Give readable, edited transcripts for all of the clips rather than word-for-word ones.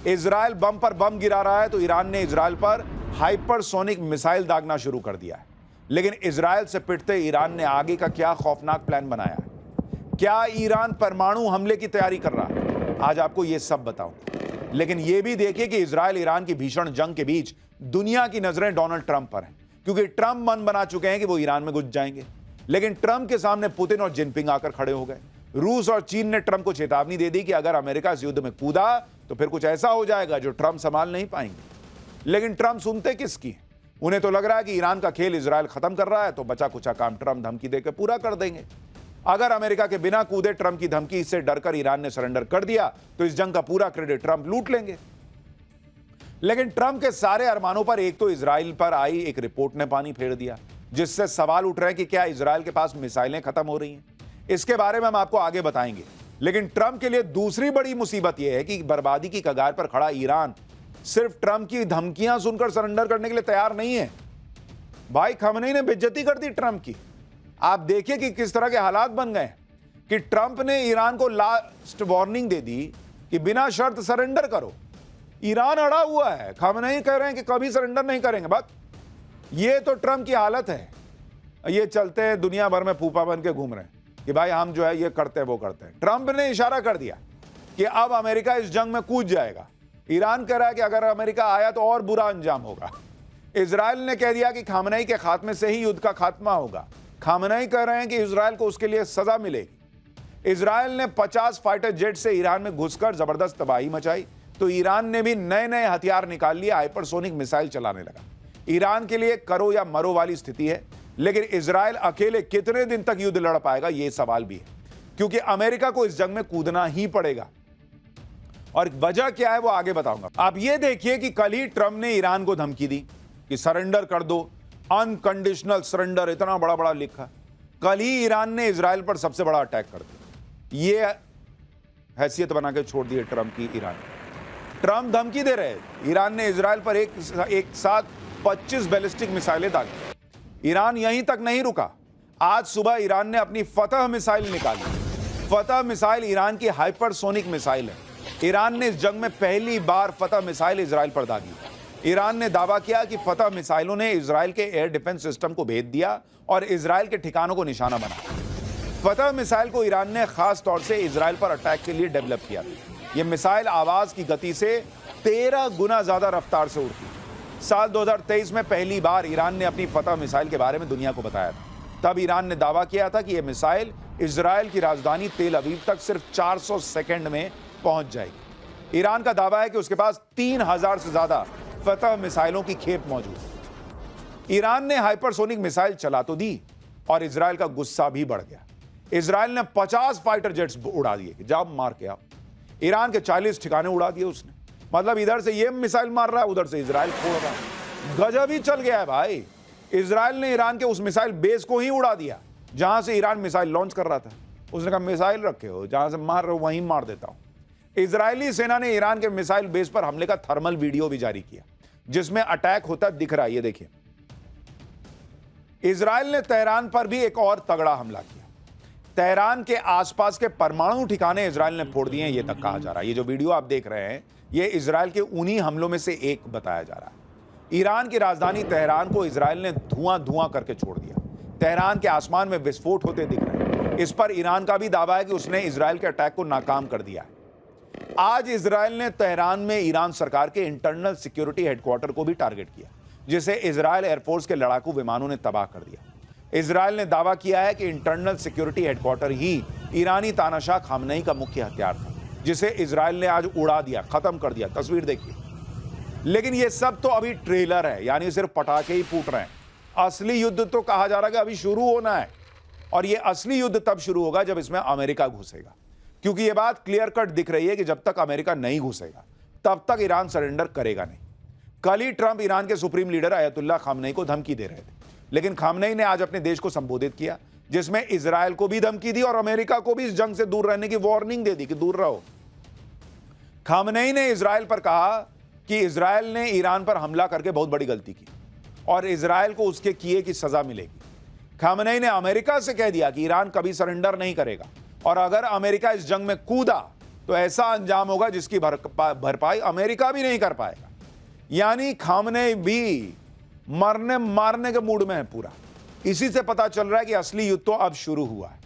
Israel बम पर बम गिरा रहा है तो ईरान ने इजराइल पर हाइपरसोनिक मिसाइल दागना शुरू कर दिया है। लेकिन इजराइल से पिटते ईरान ने आगे का क्या खौफनाक प्लान बनाया है? क्या ईरान परमाणु हमले की तैयारी कर रहा है? आज आपको यह सब बताऊंगा। लेकिन यह भी देखिए कि इजराइल ईरान की भीषण जंग के बीच दुनिया की नजरें डोनाल्ड ट्रंप पर हैं, क्योंकि ट्रंप मन बना चुके हैं कि वो ईरान में घुस जाएंगे। लेकिन ट्रंप के सामने पुतिन और जिनपिंग आकर खड़े हो गए। रूस और चीन ने ट्रंप को चेतावनी दे दी कि अगर अमेरिका इस युद्ध में कूदा तो फिर कुछ ऐसा हो जाएगा जो ट्रंप संभाल नहीं पाएंगे। लेकिन ट्रंप सुनते किसकी? उन्हें तो लग रहा है कि ईरान का खेल इजराइल खत्म कर रहा है तो बचा कुचा काम ट्रंप धमकी देकर पूरा कर देंगे। अगर अमेरिका के बिना कूदे ट्रंप की धमकी से डरकर ईरान ने सरेंडर कर दिया तो इस जंग का पूरा क्रेडिट ट्रंप लूट लेंगे। लेकिन ट्रंप के सारे अरमानों पर एक तो इजराइल पर आई एक रिपोर्ट ने पानी फेर दिया, जिससे सवाल उठ रहे हैं कि क्या इजराइल के पास मिसाइलें खत्म हो रही हैं। इसके बारे में हम आपको आगे बताएंगे। लेकिन ट्रंप के लिए दूसरी बड़ी मुसीबत यह है कि बर्बादी की कगार पर खड़ा ईरान सिर्फ ट्रंप की धमकियां सुनकर सरेंडर करने के लिए तैयार नहीं है। भाई खamenei ने बेइज्जती कर दी ट्रंप की। आप देखिए कि किस तरह के हालात बन गए कि ट्रंप ने ईरान को लास्ट वार्निंग दे दी कि बिना शर्त सरेंडर करो। ईरान अड़ा हुआ है, खamenei कह रहे हैं कि कभी सरेंडर नहीं करेंगे। बस ये तो ट्रंप की हालत है। ये चलते हैं दुनिया भर में फूफा बन के घूम रहे हैं कि भाई हम जो है ये करते हैं वो करते हैं। ट्रंप ने इशारा कर दिया कि अब अमेरिका इस जंग में कूद जाएगा। ईरान कह रहा है कि अगर अमेरिका आया तो और बुरा अंजाम होगा। इजराइल ने कह दिया कि खamenei के खात्मे से ही युद्ध का खात्मा होगा। खamenei कह रहे हैं कि इजराइल को उसके लिए सजा मिलेगी। इजराइल ने 50 फाइटर जेट से ईरान में घुसकर जबरदस्त तबाही मचाई तो ईरान ने भी नए नए हथियार निकाल लिए, हाइपरसोनिक मिसाइल चलाने लगा। ईरान के लिए करो या मरो वाली स्थिति है। लेकिन इजराइल अकेले कितने दिन तक युद्ध लड़ पाएगा, यह सवाल भी है, क्योंकि अमेरिका को इस जंग में कूदना ही पड़ेगा। और वजह क्या है वो आगे बताऊंगा। आप ये देखिए कि कल ही ट्रंप ने ईरान को धमकी दी कि सरेंडर कर दो, अनकंडीशनल सरेंडर, इतना बड़ा बड़ा लिखा। कल ही ईरान ने इजराइल पर सबसे बड़ा अटैक कर दिया। ये हैसियत बना के छोड़ दी ट्रंप की ईरान। ट्रंप धमकी दे रहे, ईरान ने इजराइल पर एक साथ 25 बैलिस्टिक मिसाइलें दागी। ईरान यहीं तक नहीं रुका। आज सुबह ईरान ने अपनी फतह मिसाइल निकाली। फतह मिसाइल ईरान की हाइपरसोनिक मिसाइल है। ईरान ने इस जंग में पहली बार फतह मिसाइल इजराइल पर दागी। ईरान ने दावा किया कि फतह मिसाइलों ने इजराइल के एयर डिफेंस सिस्टम को भेद दिया और इजराइल के ठिकानों को निशाना बनाया। फतह मिसाइल को ईरान ने खास तौर से इजराइल पर अटैक के लिए डेवलप किया था। यह मिसाइल आवाज की गति से 13 गुना ज्यादा रफ्तार से उड़ती। साल 2023 में पहली बार ईरान ने अपनी फतह मिसाइल के बारे में दुनिया को बताया था। तब ईरान ने दावा किया था कि यह मिसाइल इजराइल की राजधानी तेल अवीव तक सिर्फ 400 सेकंड में पहुंच जाएगी। ईरान का दावा है कि उसके पास 3000 से ज्यादा फतह मिसाइलों की खेप मौजूद है। ईरान ने हाइपरसोनिक मिसाइल चला तो दी और इजराइल का गुस्सा भी बढ़ गया। इजराइल ने 50 फाइटर जेट्स उड़ा दिए, जब मार के आप ईरान के 40 ठिकाने उड़ा दिए उसने। मतलब इधर से ये मिसाइल मार रहा है, उधर से इजराइल फोड़ रहा है। गजब ही चल गया है भाई। इजराइल ने ईरान के उस मिसाइल बेस को ही उड़ा दिया जहां से ईरान मिसाइल लॉन्च कर रहा था। उसने कहा मिसाइल रखे हो, जहां से मार रहे हो वहीं मार देता हूं। इजरायली सेना ने ईरान के मिसाइल बेस पर हमले का थर्मल वीडियो भी जारी किया, जिसमें अटैक होता दिख रहा है। ये देखिए, इजराइल ने तेहरान पर भी एक और तगड़ा हमला किया। तेहरान के आसपास के परमाणु ठिकाने इजराइल ने फोड़ दिए, ये तक कहा जा रहा है। ये जो वीडियो आप देख रहे हैं, ये इजराइल के उन्हीं हमलों में से एक बताया जा रहा है। ईरान की राजधानी तेहरान को इजराइल ने धुआं धुआं करके छोड़ दिया। तेहरान के आसमान में विस्फोट होते दिख रहे हैं। इस पर ईरान का भी दावा है कि उसने इजराइल के अटैक को नाकाम कर दिया है। आज इजराइल ने तेहरान में ईरान सरकार के इंटरनल सिक्योरिटी हेडक्वार्टर को भी टारगेट किया, जिसे इजराइल एयरफोर्स के लड़ाकू विमानों ने तबाह कर दिया। इजराइल ने दावा किया है कि इंटरनल सिक्योरिटी हेडक्वार्टर ही ईरानी तानाशाह खamenei का मुख्य हथियार था, जिसे इजराइल ने आज उड़ा दिया, खत्म कर दिया। तस्वीर देखिए। लेकिन यह सब तो अभी ट्रेलर है, यानी सिर्फ पटाखे ही फूट रहे हैं। असली युद्ध तो कहा जा रहा है कि अभी शुरू होना है, और यह असली युद्ध तब शुरू होगा जब इसमें अमेरिका घुसेगा। क्योंकि यह बात क्लियर कट दिख रही है कि जब तक अमेरिका नहीं घुसेगा तब तक ईरान सरेंडर करेगा नहीं। कल ही ट्रंप ईरान के सुप्रीम लीडर अयतुल्ला खamenei को धमकी दे रहे थे, लेकिन खamenei ने आज अपने देश को संबोधित किया, जिसमें इजराइल को भी धमकी दी और अमेरिका को भी इस जंग से दूर रहने की वार्निंग दे दी कि दूर रहो। खamenei ने इजराइल पर कहा कि इजराइल ने ईरान पर हमला करके बहुत बड़ी गलती की और इजराइल को उसके किए की सजा मिलेगी। खamenei ने अमेरिका से कह दिया कि ईरान कभी सरेंडर नहीं करेगा और अगर अमेरिका इस जंग में कूदा तो ऐसा अंजाम होगा जिसकी भरपाई अमेरिका भी नहीं कर पाएगा। यानी खामनेई भी मरने मारने के मूड में है पूरा। इसी से पता चल रहा है कि असली युद्ध तो अब शुरू हुआ है।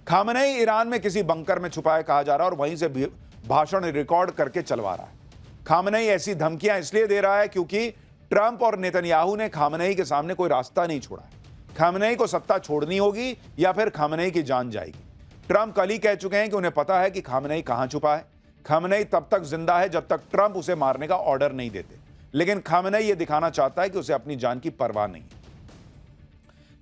खामनेई ईरान में किसी बंकर में छुपा है कहा जा रहा है और वहीं से भाषण रिकॉर्ड करके चलवा रहा है। खामनेई ऐसी धमकियां इसलिए दे रहा है क्योंकि ट्रंप और नेतन्याहू ने खामनेई के सामने कोई रास्ता नहीं छोड़ा। खामनेई को सत्ता छोड़नी होगी या फिर खामनेई की जान जाएगी। ट्रंप कल ही कह चुके हैं कि उन्हें पता है कि खामनेई कहां छुपा है। खामनेई तब तक जिंदा है जब तक ट्रंप उसे मारने का ऑर्डर नहीं देते, लेकिन खामनेई यह दिखाना चाहता है कि उसे अपनी जान की परवाह नहीं।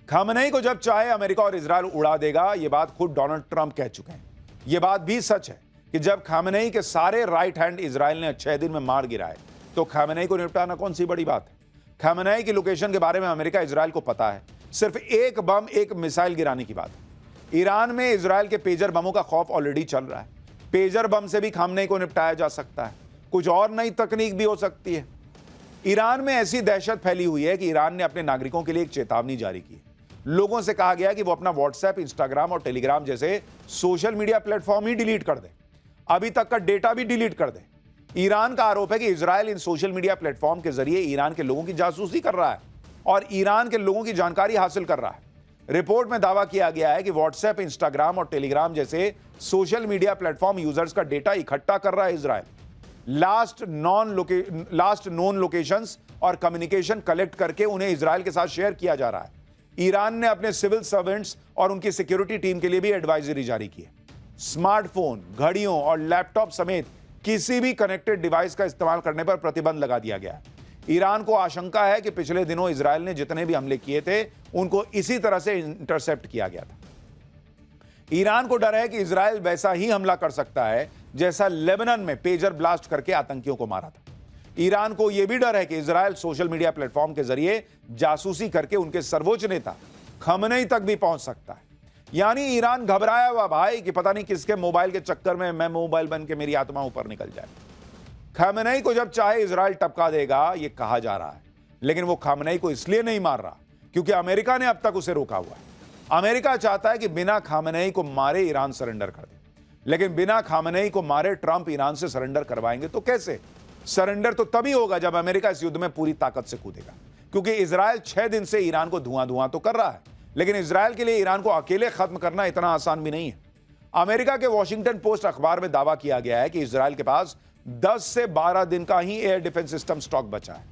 खामनेई को जब चाहे अमेरिका और इजरायल उड़ा देगा, यह बात खुद डोनाल्ड ट्रंप कह चुके हैं। यह बात भी सच है कि जब खामनेई के सारे राइट हैंड इजरायल ने 6 दिन में मार गिराए तो खामनेई को निपटाना कौन सी बड़ी बात है। खामनेई की लोकेशन के बारे में अमेरिका इजरायल को पता है। सिर्फ एक बम, एक मिसाइल गिराने की बात है। ईरान में इजरायल के पेजर बमों का खौफ ऑलरेडी चल रहा है। पेजर बम से भी खामनेई को निपटाया जा सकता है। कुछ और नई तकनीक भी हो सकती है। ईरान में ऐसी दहशत फैली हुई है कि ईरान ने अपने नागरिकों के लिए एक चेतावनी जारी की है। लोगों से कहा गया कि वो अपना व्हाट्सएप, इंस्टाग्राम और टेलीग्राम जैसे सोशल मीडिया प्लेटफॉर्म ही डिलीट कर दें। अभी तक का डेटा भी डिलीट कर दें। ईरान का आरोप है कि इजरायल इन सोशल मीडिया प्लेटफॉर्म के जरिए ईरान के लोगों की जासूसी कर रहा है और ईरान के लोगों की जानकारी हासिल कर रहा है। रिपोर्ट में दावा किया गया है कि व्हाट्सएप, इंस्टाग्राम और टेलीग्राम जैसे सोशल मीडिया प्लेटफॉर्म यूजर्स का डेटा इकट्ठा कर रहा है इजरायल। लास्ट नोन लोकेशंस और कम्युनिकेशन कलेक्ट करके उन्हें इजरायल के साथ शेयर किया जा रहा है। ईरान ने अपने सिविल सर्वेंट्स और उनकी सिक्योरिटी टीम के लिए भी एडवाइजरी जारी की है। स्मार्टफोन, घड़ियों और लैपटॉप समेत किसी भी कनेक्टेड डिवाइस का इस्तेमाल करने पर प्रतिबंध लगा दिया गया है। ईरान को आशंका है कि पिछले दिनों इजरायल ने जितने भी हमले किए थे उनको इसी तरह से इंटरसेप्ट किया गया था। ईरान को डर है कि इजरायल वैसा ही हमला कर सकता है जैसा लेबनान में पेजर ब्लास्ट करके आतंकियों को मारा था। ईरान को यह भी डर है कि इजरायल सोशल मीडिया प्लेटफॉर्म के जरिए जासूसी करके उनके सर्वोच्च नेता खमेनी तक भी पहुंच सकता है। यानी ईरान घबराया हुआ भाई कि पता नहीं किसके मोबाइल के चक्कर में मैं मोबाइल बन के मेरी आत्मा ऊपर निकल जाए। खमेनी को जब चाहे इजरायल टपका देगा, यह कहा जा रहा है, लेकिन वो खमेनी को इसलिए नहीं मार रहा क्योंकि अमेरिका ने अब तक उसे रोका हुआ है। अमेरिका चाहता है कि बिना खमेनी को मारे ईरान सरेंडर कर दे, लेकिन बिना खमेनी को मारे ट्रंप ईरान से सरेंडर करवाएंगे तो कैसे? सरेंडर तो तभी होगा जब अमेरिका इस युद्ध में पूरी ताकत से कूदेगा, क्योंकि इजरायल 6 दिन से ईरान को धुआं धुआं तो कर रहा है, लेकिन इजरायल के लिए ईरान को अकेले खत्म करना इतना आसान भी नहीं है। अमेरिका के वॉशिंगटन पोस्ट अखबार में दावा किया गया है कि इजरायल के पास 10 से 12 दिन का ही एयर डिफेंस सिस्टम स्टॉक बचा है।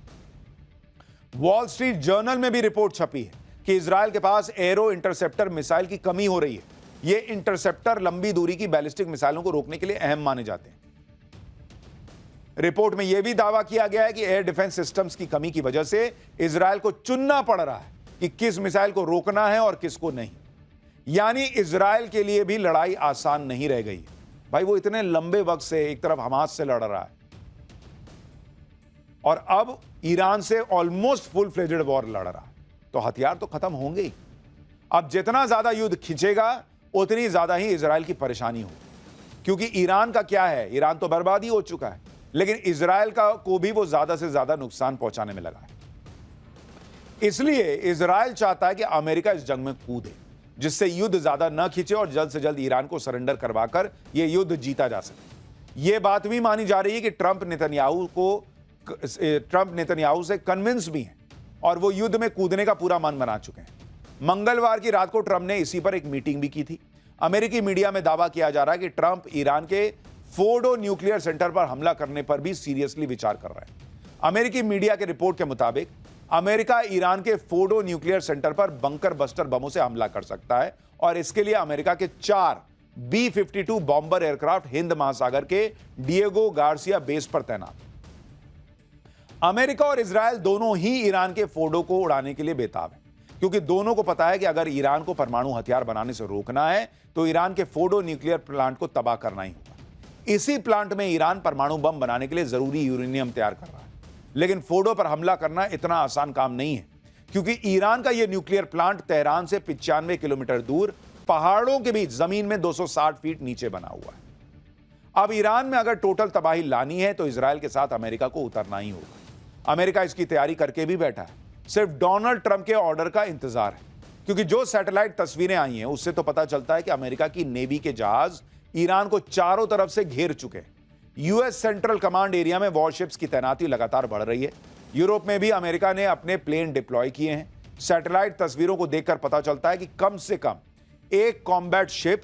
वॉल स्ट्रीट जर्नल में भी रिपोर्ट छपी है कि इजरायल के पास एरो इंटरसेप्टर मिसाइल की कमी हो रही है। ये इंटरसेप्टर लंबी दूरी की बैलिस्टिक मिसाइलों को रोकने के लिए अहम माने जाते हैं। रिपोर्ट में यह भी दावा किया गया है कि एयर डिफेंस सिस्टम्स की कमी की वजह से इजरायल को चुनना पड़ रहा है कि किस मिसाइल को रोकना है और किसको नहीं। यानी इजरायल के लिए भी लड़ाई आसान नहीं रह गई भाई। वो इतने लंबे वक्त से एक तरफ हमास से लड़ रहा है और अब ईरान से ऑलमोस्ट फुल फ्लेजेड वॉर लड़ रहा है, तो हथियार तो खत्म होंगे ही। अब जितना ज्यादा युद्ध खिंचेगा उतनी ज्यादा ही इजरायल की परेशानी होगी, क्योंकि ईरान का क्या है, ईरान तो बर्बाद ही हो चुका है, लेकिन इजरायल को भी वो ज्यादा से ज्यादा नुकसान पहुंचाने में लगा है। इसलिए इजरायल चाहता है कि अमेरिका इस जंग में कूदे, जिससे युद्ध ज्यादा न खिंचे और जल्द से जल्द ईरान को सरेंडर करवाकर यह युद्ध जीता जा सके। यह बात भी मानी जा रही है कि ट्रंप नेतन्याहू से कन्विंस भी हैं और वो युद्ध में कूदने का पूरा मन बना चुके हैं। मंगलवार की रात को ट्रंप ने इसी पर एक मीटिंग भी की थी। अमेरिकी मीडिया में दावा किया जा रहा है कि ट्रंप ईरान के फोर्डो न्यूक्लियर सेंटर पर हमला करने पर भी सीरियसली विचार कर रहा है। अमेरिकी मीडिया के रिपोर्ट के मुताबिक अमेरिका ईरान के फोर्डो न्यूक्लियर सेंटर पर बंकर बस्टर बमों से हमला कर सकता है और इसके लिए अमेरिका के 4 B-52 बॉम्बर एयरक्राफ्ट हिंद महासागर के डिएगो गार्सिया बेस पर तैनात। अमेरिका और इजरायल दोनों ही ईरान के फोर्डो को उड़ाने के लिए बेताब है, क्योंकि दोनों को पता है कि अगर ईरान को परमाणु हथियार बनाने से रोकना है तो ईरान के फोर्डो न्यूक्लियर प्लांट को तबाह करना ही होगा। इसी प्लांट में ईरान परमाणु बम बनाने के लिए जरूरी यूरेनियम तैयार कर रहा है, लेकिन फोर्डो पर हमला करना इतना आसान काम नहीं है, क्योंकि ईरान का यह न्यूक्लियर प्लांट तेहरान से 95 किलोमीटर दूर पहाड़ों के बीच जमीन में 260 फीट नीचे बना हुआ है। अब ईरान में अगर टोटल तबाही लानी है तो इजरायल के साथ अमेरिका को उतरना ही होगा। अमेरिका इसकी तैयारी करके भी बैठा है, सिर्फ डोनाल्ड ट्रंप के ऑर्डर का इंतजार है, क्योंकि जो सैटेलाइट तस्वीरें आई हैं उससे तो पता चलता है कि अमेरिका की नेवी के जहाज ईरान को चारों तरफ से घेर चुके हैं। यूएस सेंट्रल कमांड एरिया में वॉरशिप्स की तैनाती लगातार बढ़ रही है। यूरोप में भी अमेरिका ने अपने प्लेन डिप्लॉय किए हैं। सैटेलाइट तस्वीरों को देखकर पता चलता है कि कम से कम एक combat ship,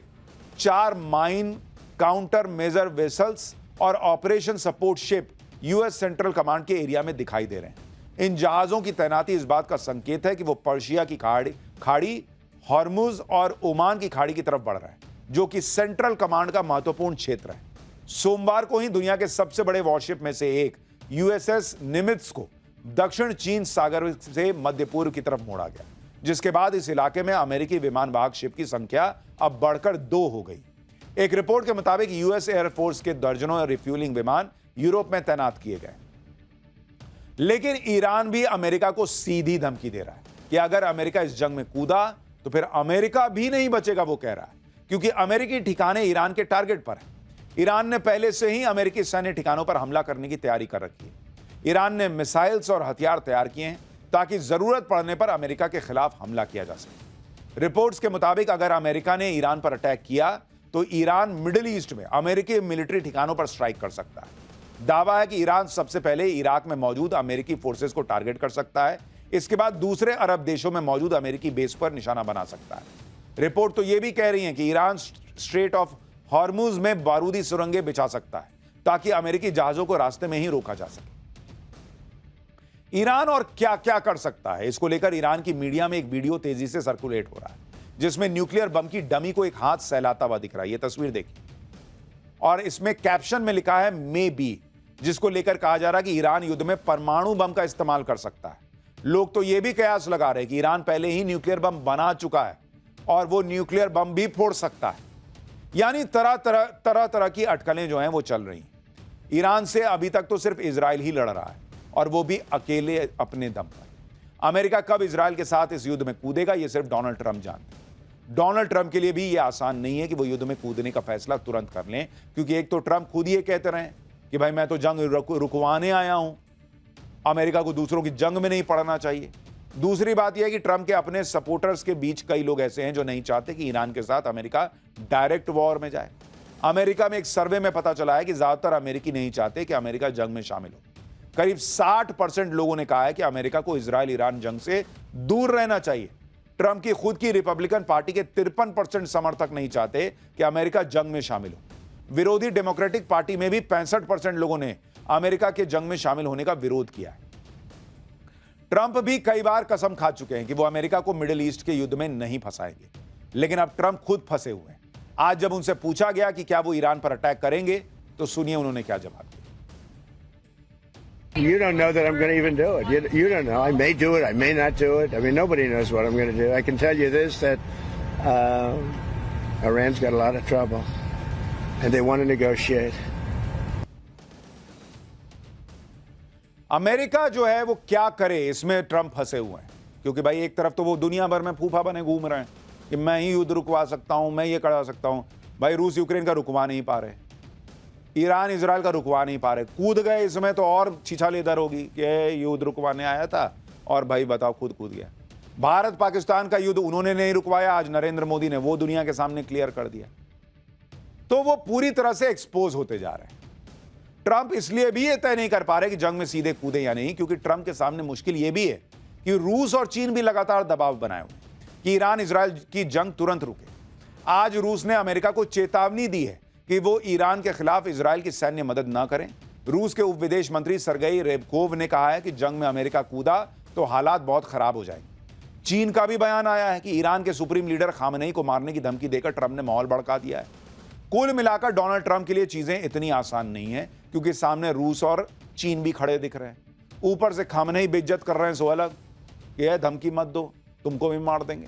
4 mine countermeasure vessels और operation support ship US central command के एरिया में दिखाई दे रहे हैं। इन जहाजों की तैनाती इस बात का संकेत है कि वो पर्शिया की खाड़ी, हॉर्मुज और ओमान की खाड़ी की तरफ बढ़ रहा है, जो कि सेंट्रल कमांड का महत्वपूर्ण क्षेत्र है। सोमवार को ही दुनिया के सबसे बड़े वॉरशिप में से एक यूएसएस निमित्ज को दक्षिण चीन सागर से मध्य पूर्व की तरफ मोड़ा गया, जिसके बाद इस इलाके में अमेरिकी विमान वाहक शिप की संख्या अब बढ़कर 2 हो गई। एक रिपोर्ट के मुताबिक यूएस एयरफोर्स के दर्जनों रिफ्यूलिंग विमान यूरोप में तैनात किए गए। लेकिन ईरान भी अमेरिका को सीधी धमकी दे रहा है कि अगर अमेरिका इस जंग में कूदा तो फिर अमेरिका भी नहीं बचेगा, वो कह रहा है, क्योंकि अमेरिकी ठिकाने ईरान के टारगेट पर हैं। ईरान ने पहले से ही अमेरिकी सैन्य ठिकानों पर हमला करने की तैयारी कर रखी है। ईरान ने मिसाइल्स और हथियार तैयार किए हैं ताकि जरूरत पड़ने पर अमेरिका के खिलाफ हमला किया जा सके। रिपोर्ट्स के मुताबिक अगर अमेरिका ने ईरान पर अटैक किया तो ईरान मिडिल ईस्ट में अमेरिकी मिलिट्री ठिकानों पर स्ट्राइक कर सकता है। दावा है कि ईरान सबसे पहले इराक में मौजूद अमेरिकी फोर्सेस को टारगेट कर सकता है, इसके बाद दूसरे अरब देशों में मौजूद अमेरिकी बेस पर निशाना बना सकता है। रिपोर्ट तो यह भी कह रही है कि ईरान स्ट्रेट ऑफ हॉर्मुज में बारूदी सुरंगें बिछा सकता है ताकि अमेरिकी जहाजों को रास्ते में ही रोका जा सके। ईरान और क्या क्या कर सकता है, इसको लेकर ईरान की मीडिया में एक वीडियो तेजी से सर्कुलेट हो रहा है, जिसमें न्यूक्लियर बम की डमी को एक हाथ सहलाता हुआ दिख रहा है। यह तस्वीर देखिए और इसमें कैप्शन में लिखा है मे बी, जिसको लेकर कहा जा रहा है कि ईरान युद्ध में परमाणु बम का इस्तेमाल कर सकता है। लोग तो यह भी कयास लगा रहे हैं कि ईरान पहले ही न्यूक्लियर बम बना चुका है और वो न्यूक्लियर बम भी फोड़ सकता है। यानी तरह तरह की अटकलें जो हैं वो चल रही हैं। ईरान से अभी तक तो सिर्फ इजराइल ही लड़ रहा है और वो भी अकेले अपने दम पर। अमेरिका कब इजराइल के साथ इस युद्ध में कूदेगा ये सिर्फ डोनाल्ड ट्रंप जानते हैं। डोनाल्ड ट्रंप के लिए भी यह आसान नहीं है कि वो युद्ध में कूदने का फैसला तुरंत कर लें, क्योंकि एक तो ट्रंप खुद ये कहते रहे कि भाई मैं तो जंग रुकवाने आया हूं, अमेरिका को दूसरों की जंग में नहीं पड़ना चाहिए। दूसरी बात यह है कि ट्रंप के अपने सपोर्टर्स के बीच कई लोग ऐसे हैं जो नहीं चाहते कि ईरान के साथ अमेरिका डायरेक्ट वॉर में जाए। अमेरिका में एक सर्वे में पता चला है कि ज्यादातर अमेरिकी नहीं चाहते कि अमेरिका जंग में शामिल हो। करीब 60% लोगों ने कहा है कि अमेरिका को इजराइल ईरान जंग से दूर रहना चाहिए। ट्रंप की खुद की रिपब्लिकन पार्टी के 53% समर्थक नहीं चाहते कि अमेरिका जंग में शामिल हो। विरोधी डेमोक्रेटिक पार्टी में भी 65% लोगों ने अमेरिका के जंग में शामिल होने का विरोध किया है। ट्रंप भी कई बार कसम खा चुके हैं कि वो अमेरिका को मिडिल ईस्ट के युद्ध में नहीं फंसाएंगे, लेकिन अब ट्रंप खुद फंसे हुए हैं। आज जब उनसे पूछा गया कि क्या वो ईरान पर अटैक करेंगे तो सुनिए उन्होंने क्या जवाब दिया। You don't know that I'm going to even do it. You don't know. I may do it. I may not do it. I mean, nobody knows what I'm going to do. I can tell you this, that Iran's got a lot of trouble, and they want to negotiate. America जो है वो क्या करे, इसमें Trump फंसे हुए हैं, क्योंकि भाई एक तरफ तो वो दुनिया भर में फूफा बने घूम रहे हैं कि मैं ही युद्ध रुकवा सकता हूं, मैं ये करा सकता हूं। भाई रूस यूक्रेन का रुकवा नहीं पा रहे, ईरान इजराइल का रुकवा नहीं पा रहे, कूद गए इसमें तो और छिछालेदर होगी कि युद्ध रुकवाने आया था और भाई बताओ खुद कूद गया। भारत पाकिस्तान का युद्ध उन्होंने नहीं रुकवाया, आज नरेंद्र मोदी ने वो दुनिया के सामने क्लियर कर दिया। तो वो पूरी तरह से एक्सपोज होते जा रहे हैं। ट्रंप इसलिए भी ये तय नहीं कर पा रहे कि जंग में सीधे कूदे या नहीं, क्योंकि ट्रंप के सामने मुश्किल ये भी है कि रूस और चीन भी लगातार दबाव बनाए हुए कि ईरान इजराइल की जंग तुरंत रुके। आज रूस ने अमेरिका को चेतावनी दी है कि वो ईरान के खिलाफ इजराइल की सैन्य मदद ना करें। रूस के उप विदेश मंत्री सरगेई रेबकोव ने कहा है कि जंग में अमेरिका कूदा तो हालात बहुत खराब हो जाएंगे। चीन का भी बयान आया है कि ईरान के सुप्रीम लीडर खामनेई को मारने की धमकी देकर ट्रंप ने माहौल भड़का दिया है। कुल मिलाकर डोनाल्ड ट्रंप के लिए चीजें इतनी आसान नहीं है, क्योंकि सामने रूस और चीन भी खड़े दिख रहे हैं। ऊपर से खामनेई बेइज्जत कर रहे हैं सो अलग, यह धमकी मत दो, तुमको भी मार देंगे।